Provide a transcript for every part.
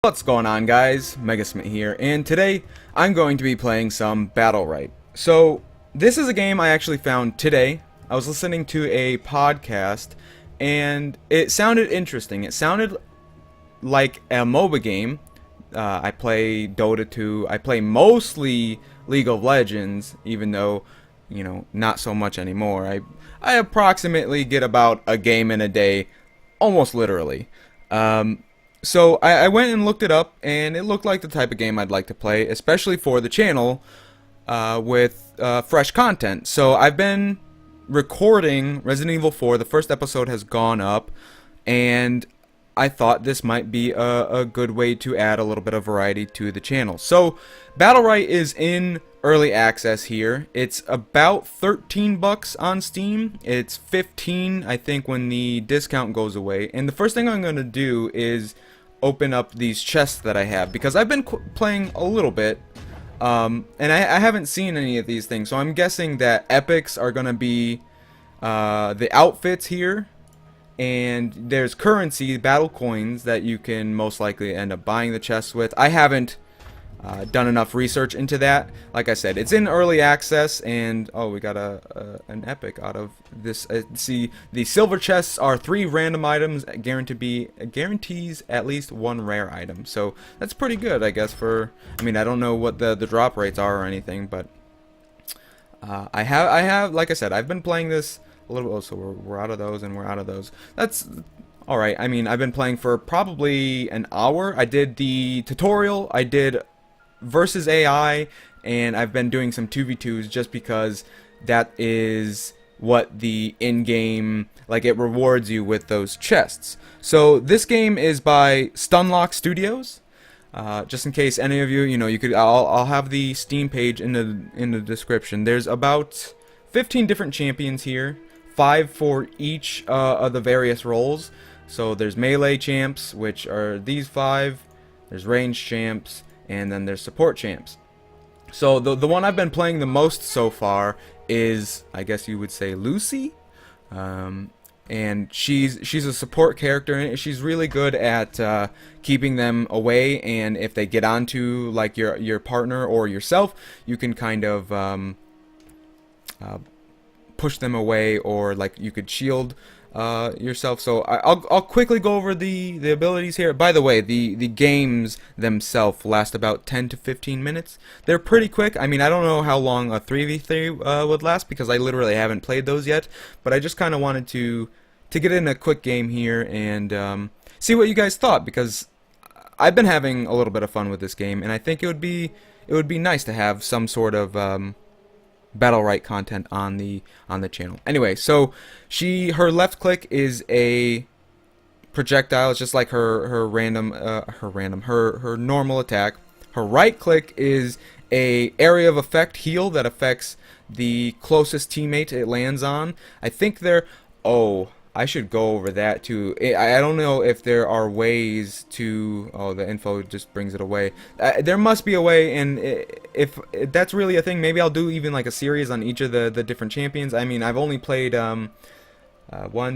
What's going on, guys? Megasmith here, and today I'm going to be playing some Battlerite. So this is a game I actually found today. I was listening to a podcast and it sounded interesting. It sounded like a MOBA game. I play Dota 2. I play mostly League of Legends, even though, you know, not so much anymore. I approximately get about a game in a day, almost literally. So I went and looked it up, and it looked like the type of game I'd like to play, especially for the channel with fresh content. So I've been recording Resident Evil 4. The first episode has gone up, and I thought this might be a good way to add a little bit of variety to the channel. So Battlerite is in early access here. It's about 13 bucks on Steam. It's 15, I think, when the discount goes away. And the first thing I'm going to do is open up these chests that I have, because I've been playing a little bit, and I haven't seen any of these things. So I'm guessing that epics are going to be the outfits here. And there's currency, battle coins, that you can most likely end up buying the chests with. I haven't done enough research into that. Like I said, it's in early access, and oh, we got an epic out of this. See, the silver chests are 3 random items, guarantees at least 1 rare item. So that's pretty good, I guess. For, I mean, I don't know what the drop rates are or anything, but I have, like I said, I've been playing this a little bit. Oh, so we're out of those, and we're out of those. That's alright. I mean, I've been playing for probably an hour. I did the tutorial, I did versus AI, and I've been doing some 2v2s just because that is what the in-game, like, it rewards you with those chests. So this game is by Stunlock Studios. Just in case any of you, you know, you could, I'll have the Steam page in the description. There's about 15 different champions here. 5 for each of the various roles. So there's melee champs, which are these 5. There's range champs, and then there's support champs. So the one I've been playing the most so far is, I guess you would say, Lucie. And she's a support character, and she's really good at keeping them away. And if they get onto, like, your partner or yourself, you can kind of push them away, or like you could shield yourself. So I'll quickly go over the abilities here. By the way, the games themselves last about 10 to 15 minutes. They're pretty quick. I mean, I don't know how long a 3v3 would last, because I literally haven't played those yet, but I just kind of wanted to get in a quick game here and see what you guys thought, because I've been having a little bit of fun with this game, and I think it would be nice to have some sort of Battlerite content on the channel. Anyway, so her left click is a projectile. It's just like her normal attack. Her right click is a area of effect heal that affects the closest teammate it lands on. I think I should go over that too. I don't know if there are ways to... Oh, the info just brings it away. There must be a way, and if that's really a thing, maybe I'll do even like a series on each of the different champions. I mean, I've only played 1,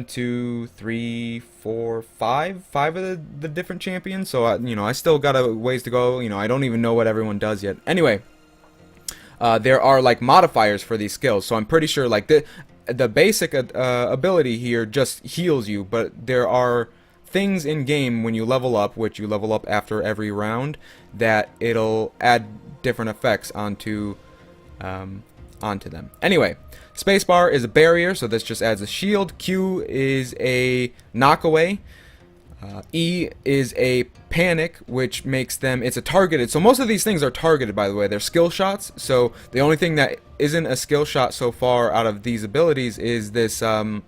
2, 3, 4, 5 of the different champions, so you know, I still got a ways to go. You know, I don't even know what everyone does yet. Anyway, there are like modifiers for these skills, so I'm pretty sure like the basic ability here just heals you, but there are things in game when you level up, which you level up after every round, that it'll add different effects onto them. Anyway, spacebar is a barrier, so this just adds a shield. Q is a knockaway. E is a panic, which makes them, it's a targeted, so most of these things are targeted, by the way. They're skill shots, so the only thing that isn't a skill shot so far out of these abilities is this, the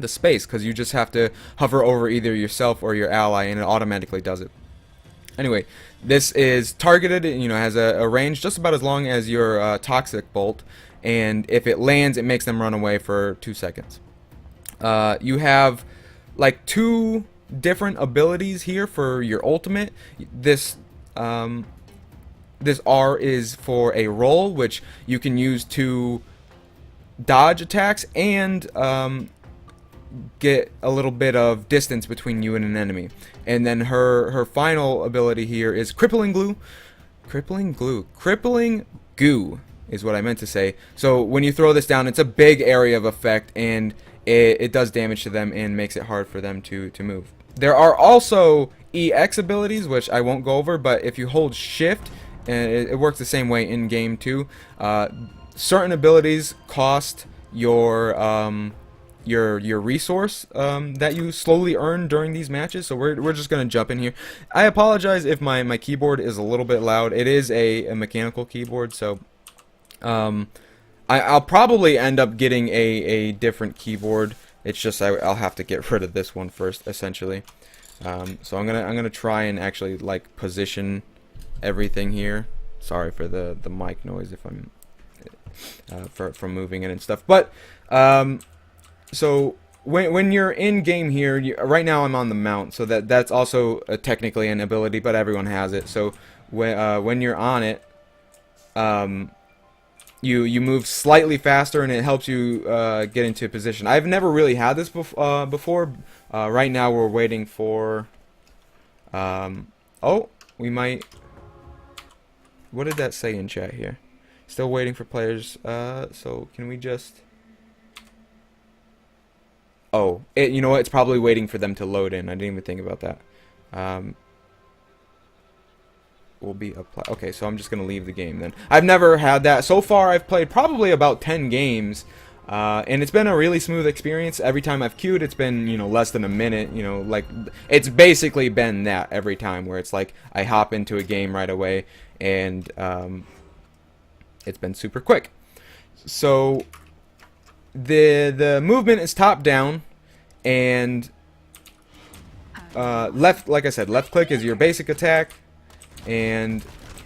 space, because you just have to hover over either yourself or your ally, and it automatically does it. Anyway, this is targeted, you know, has a range just about as long as your toxic bolt, and if it lands, it makes them run away for 2 seconds. You have like 2 different abilities here for your ultimate. This R is for a roll, which you can use to dodge attacks and get a little bit of distance between you and an enemy. And then her final ability here is crippling glue. Crippling goo is what I meant to say. So when you throw this down, it's a big area of effect, and it does damage to them and makes it hard for them to move. There are also EX abilities, which I won't go over, but if you hold shift, and it works the same way in game too. Certain abilities cost your resource that you slowly earn during these matches. So we're just gonna jump in here. I apologize if my keyboard is a little bit loud. It is a mechanical keyboard, so I'll probably end up getting a different keyboard. It's just I'll have to get rid of this one first, essentially. So I'm gonna try and actually like position everything here. Sorry for the mic noise if I'm from moving it and stuff. But so when you're in game here, right now I'm on the mount, so that's also technically an ability, but everyone has it. So when you're on it, you move slightly faster, and it helps you get into position. I've never really had this before. Right now we're waiting for. Oh, we might. What did that say in chat here? Still waiting for players. So can we just? Oh, you know what? It's probably waiting for them to load in. I didn't even think about that. Will be applied. Okay, so I'm just gonna leave the game then. I've never had that. So far, I've played probably about 10 games, and it's been a really smooth experience. Every time I've queued, it's been less than a minute. Like it's basically been that every time, where it's like I hop into a game right away, and it's been super quick. So the movement is top down, and left, like I said, left click is your basic attack, and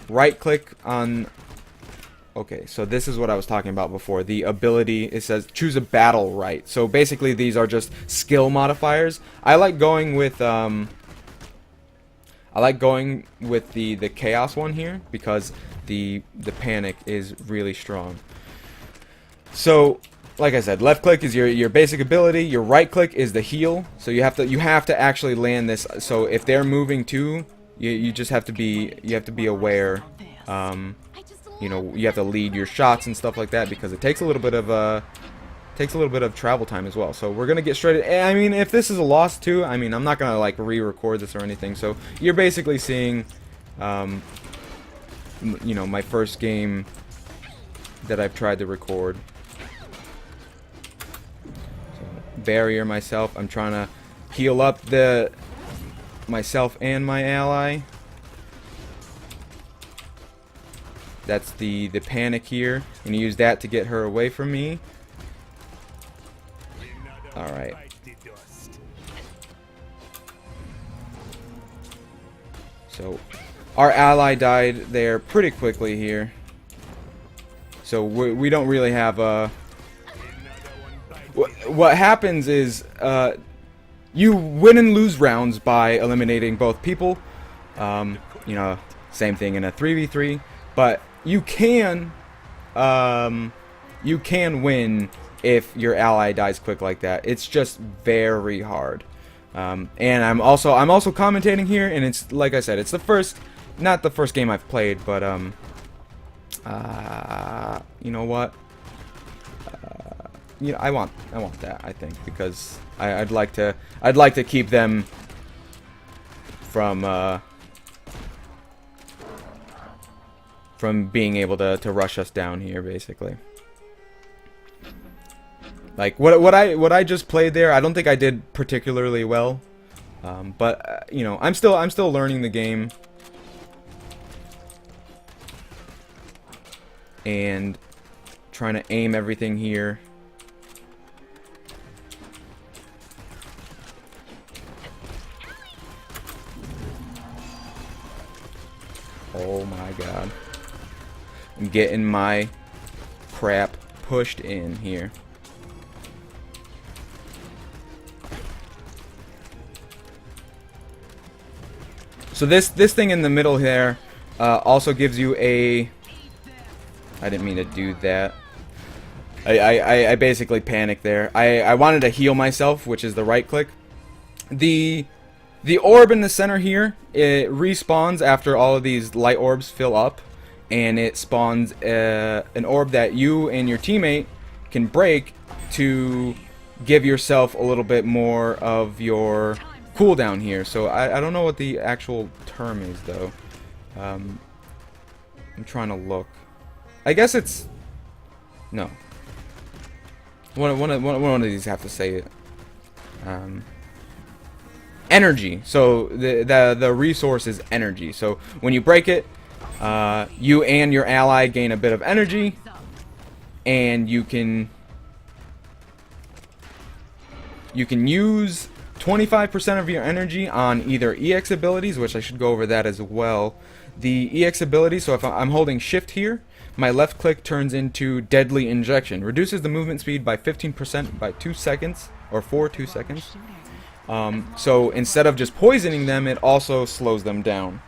right click on. Okay, so this is what I was talking about before. The ability, it says choose a Battlerite. So basically these are just skill modifiers. I like going with the chaos one here, because the panic is really strong. So like I said, left click is your basic ability. Your right click is the heal. So you have to actually land this. So if they're moving too, you just have to be aware. You have to lead your shots and stuff like that, because it takes a little bit of travel time as well. So we're gonna get straight. I mean, if this is a loss too, I mean, I'm not gonna like re-record this or anything. So you're basically seeing, my first game that I've tried to record. So, barrier myself. I'm trying to heal up myself and my ally. That's the panic here. I'm gonna use that to get her away from me. Alright. So our ally died there pretty quickly here. So we don't really have a. What happens is you win and lose rounds by eliminating both people. Same thing in a 3v3, but you can win if your ally dies quick like that. It's just very hard. And I'm also commentating here, and it's like I said, it's not the first game I've played, but you know what? I want that, I think, because I'd like to keep them from being able to rush us down here, basically. Like what I just played there, I don't think I did particularly well, but I'm still learning the game, and trying to aim everything here. Oh my god. I'm getting my crap pushed in here. So this thing in the middle here also gives you a. I didn't mean to do that. I basically panicked there. I wanted to heal myself, which is the right click. The orb in the center here, it respawns after all of these light orbs fill up, and it spawns an orb that you and your teammate can break to give yourself a little bit more of your cooldown here. So I don't know what the actual term is though. I'm trying to look. I guess it's no. One of these have to say it. Energy. So the resource is energy. So when you break it, you and your ally gain a bit of energy, and you can use 25% of your energy on either EX abilities, which I should go over that as well. The EX ability, so if I'm holding shift here, my left click turns into deadly injection. Reduces the movement speed by 15% by 2 seconds, or for 2 seconds. So instead of just poisoning them, it also slows them down.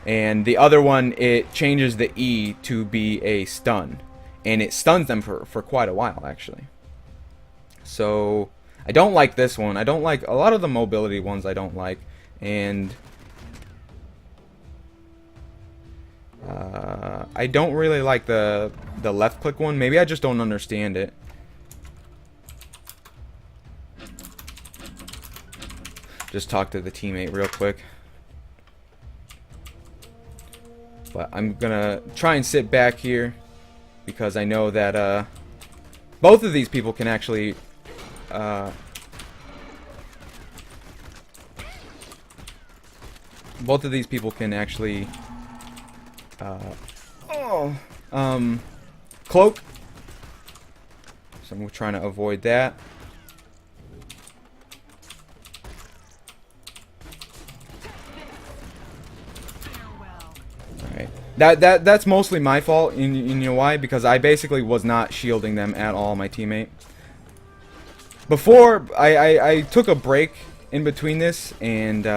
And the other one, it changes the E to be a stun. And it stuns them for quite a while, actually. So I don't like this one. I don't like a lot of the mobility ones. I don't like, and I don't really like the left click one. Maybe I just don't understand it. Just talk to the teammate real quick. But I'm gonna try and sit back here because I know that both of these people can actually cloak. So I'm trying to avoid that. Alright. That's mostly my fault, and you know why? Because I basically was not shielding them at all, my teammate. Before, I took a break in between this, and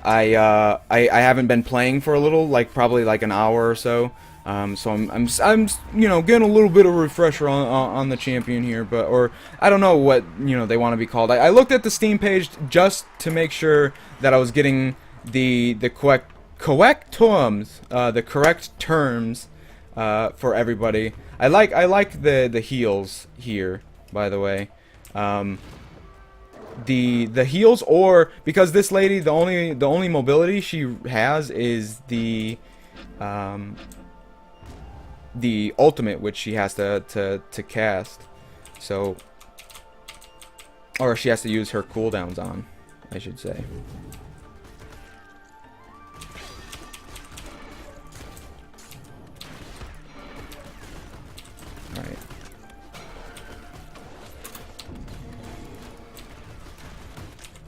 I haven't been playing for a little, like probably like an hour or so. So I'm you know, getting a little bit of a refresher on the champion here, but or I don't know what, you know, they want to be called. I looked at the Steam page just to make sure that I was getting the correct terms for everybody. I like the heals here, by the way. The heals, or because this lady, the only mobility she has is the ultimate, which she has to cast. So, or she has to use her cooldowns on, I should say. Alright.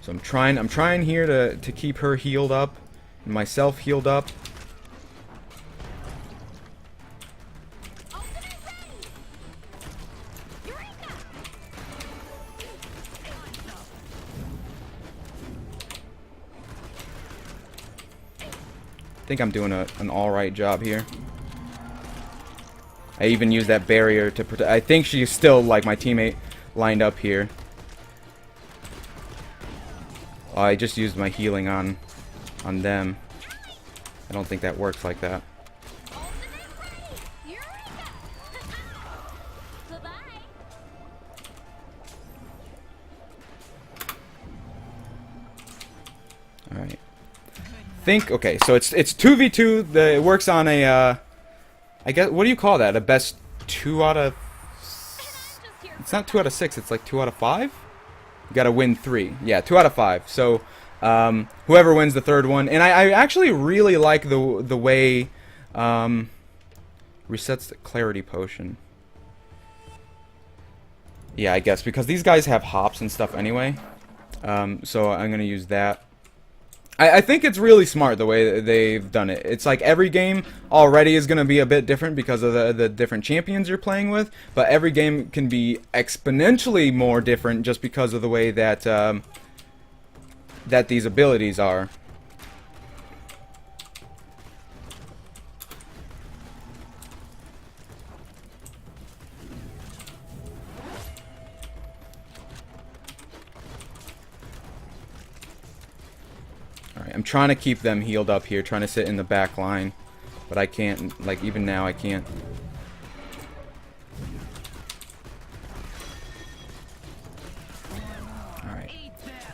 So I'm trying here to keep her healed up and myself healed up. I think I'm doing an alright job here. I even used that barrier to protect. I think she's still, like, my teammate lined up here. Oh, I just used my healing on them. I don't think that works like that. Alright. Okay, so it's 2v2. It works on a I guess, what do you call that? A best 2 out of... It's not 2 out of 6, it's like 2 out of 5? You gotta win 3. Yeah, 2 out of 5. So, whoever wins the third one. And I actually really like the way... resets the clarity potion. Yeah, I guess, because these guys have hops and stuff anyway. So I'm gonna use that. I think it's really smart the way that they've done it. It's like every game already is going to be a bit different because of the different champions you're playing with, but every game can be exponentially more different just because of the way that that these abilities are. I'm trying to keep them healed up here, trying to sit in the back line. But I can't, like, even now I can't. Alright.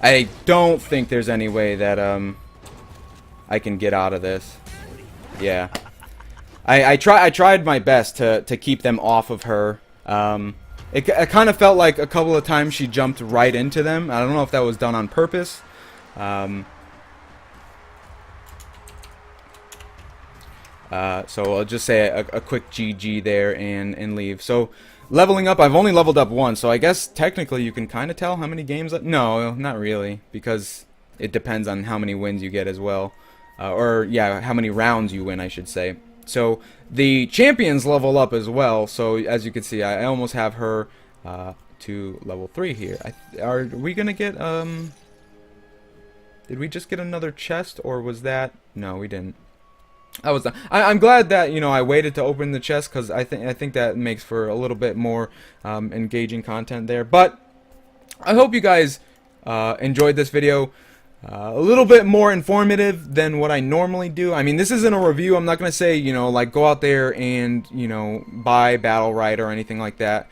I don't think there's any way that, I can get out of this. Yeah. I tried my best to keep them off of her. It kind of felt like a couple of times she jumped right into them. I don't know if that was done on purpose. So I'll just say a quick GG there and leave. So leveling up, I've only leveled up once, so I guess technically you can kind of tell how many games. No, not really, because it depends on how many wins you get as well. Or yeah, how many rounds you win, I should say. So the champions level up as well. So as you can see, I almost have her to level 3 here. Are we gonna get Did we just get another chest, or was that? No, we didn't. I'm glad that, you know, I waited to open the chest, because I think that makes for a little bit more engaging content there. But I hope you guys enjoyed this video. A little bit more informative than what I normally do. I mean, this isn't a review. I'm not gonna say, you know, like, go out there and, you know, buy Battlerite or anything like that.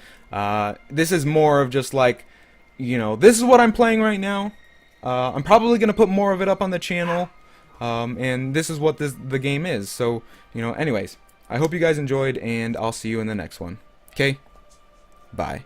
This is more of just like, you know, this is what I'm playing right now. I'm probably gonna put more of it up on the channel. And this is what the game is. So, you know, anyways, I hope you guys enjoyed, and I'll see you in the next one. Okay? Bye.